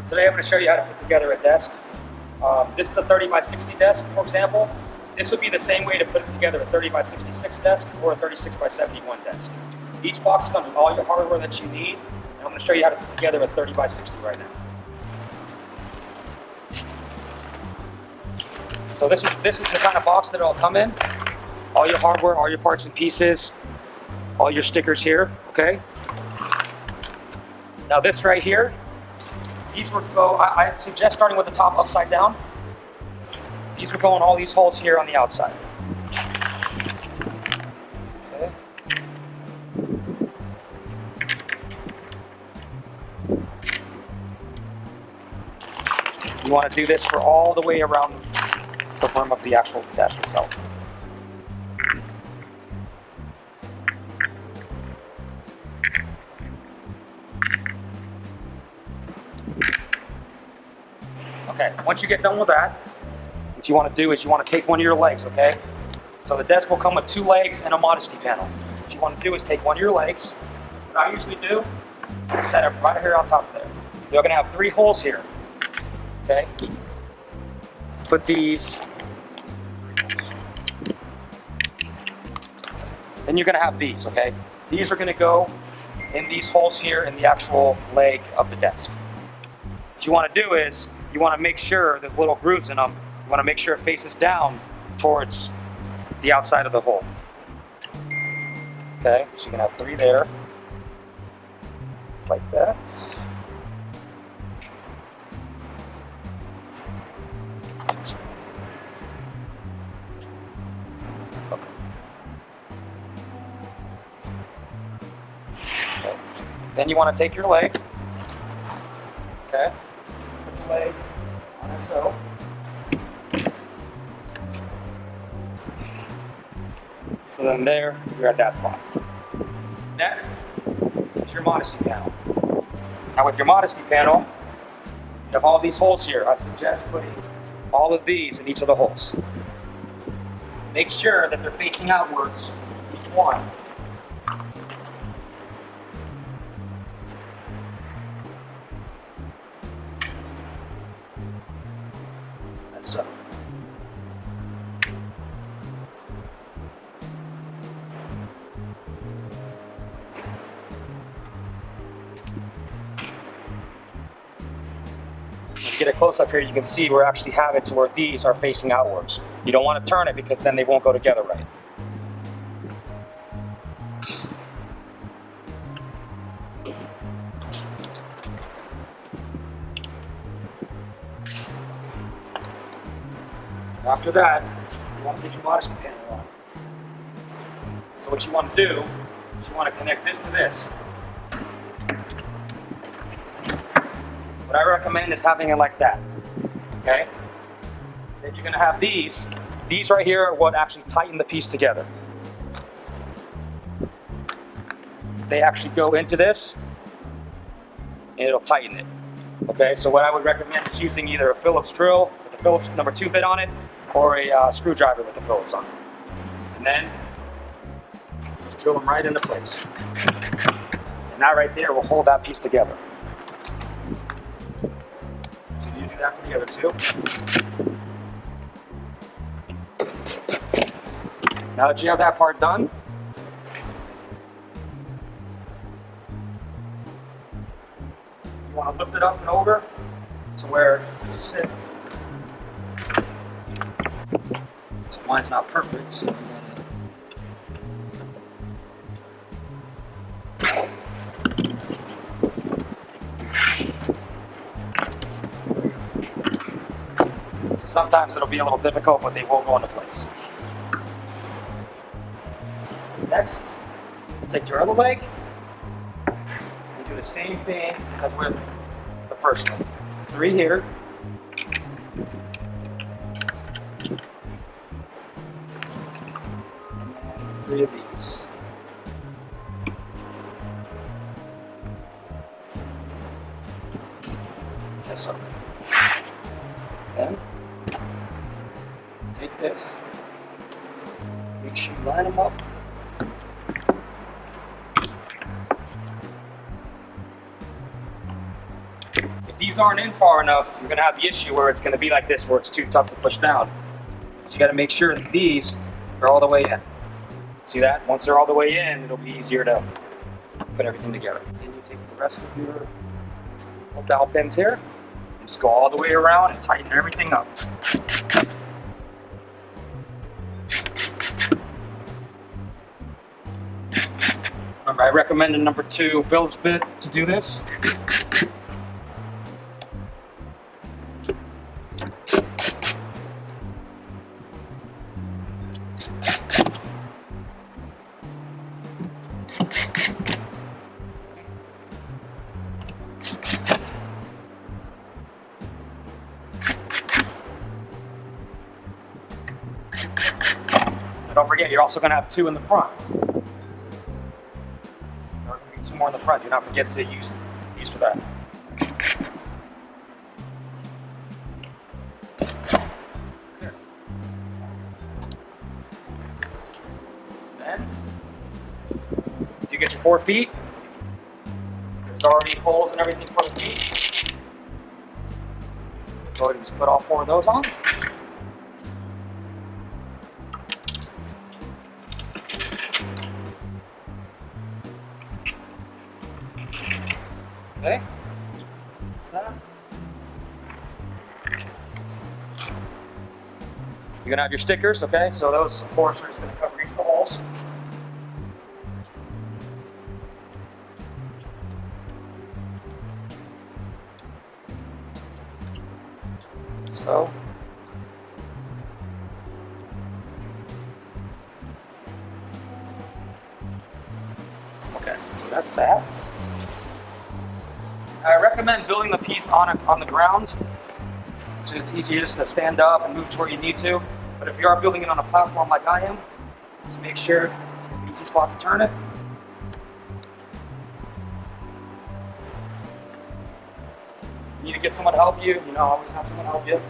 Today I'm going to show you how to put together a desk. This is a 30 by 60 desk, for example. This would be the same way to put together a 30 by 66 desk or a 36 by 71 desk. Each box comes with all your hardware that you need, and I'm going to show you how to put together a 30 by 60 right now. So this is the kind of box that it'll come in. All your hardware, all your parts and pieces, all your stickers here, okay? Now this right here, these would go, I suggest starting with the top upside down. These would go in all these holes here on the outside. Okay. You want to do this for all the way around the rim of the actual desk itself. Okay, once you get done with that, what you want to do is you want to take one of your legs, okay? So the desk will come with 2 legs and a modesty panel. What you want to do is take one of your legs. What I usually do is set it right here on top of there. You're going to have 3 holes here, okay? Put these. Then you're going to have these, okay? These are going to go in these holes here in the actual leg of the desk. What you want to do is you want to make sure there's little grooves in them. You want to make sure it faces down towards the outside of the hole. Okay, so you can have 3 there, like that. Okay. Okay. Then you want to take your leg. Okay. Put the leg on it so. So then there, you're at that spot. Next is your modesty panel. Now with your modesty panel, you have all these holes here. I suggest putting all of these in each of the holes. Make sure that they're facing outwards, each one. And so. Get a close up here, you can see we actually have it to where these are facing outwards. You don't want to turn it because then they won't go together right. After that, you want to get your modesty panel on. So what you want to do is you want to connect this to this. What I recommend is having it like that, okay? Then you're gonna have these. These right here are what actually tighten the piece together. They actually go into this, and it'll tighten it, okay? So what I would recommend is using either a Phillips drill with the Phillips number 2 bit on it, or a screwdriver with the Phillips on it. And then, just drill them right into place. And that right there will hold that piece together. That for the other 2. Now that you have that part done, you want to lift it up and over to where you sit. So mine's not perfect, so sometimes it'll be a little difficult, but they will go into place. Next, take your other leg and do the same thing as with the first leg. 3 here. And 3 of these. Yes, sir. Then take this, make sure you line them up. Make If these aren't in far enough, you're gonna have the issue where it's gonna be like this, where it's too tough to push down. So you gotta make sure that these are all the way in. See that? Once they're all the way in, it'll be easier to put everything together. And you take the rest of your little dowel pins here, and just go all the way around and tighten everything up. Remember, I recommend a number 2 Phillips bit to do this. And don't forget, you're also going to have 2 in the front. There are going to be 2 more in the front. Do not forget to use these for that. Then, you get your 4 feet. There's already holes and everything for the feet. Go ahead and just put all 4 of those on. Okay. You're gonna have your stickers, okay? So those, of course, are just gonna cover each of the holes. So. Okay, so that's that. I recommend building the piece on the ground, so it's easier just to stand up and move to where you need to. But if you are building it on a platform like I am, just make sure it's an easy spot to turn it. You need to get someone to help you, always have someone help you.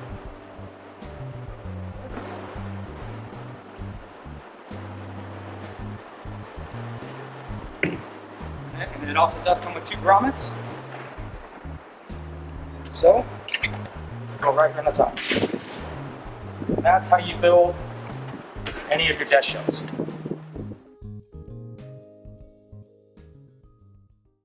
And it also does come with 2 grommets. So, go right here on the top. And that's how you build any of your desk shelves.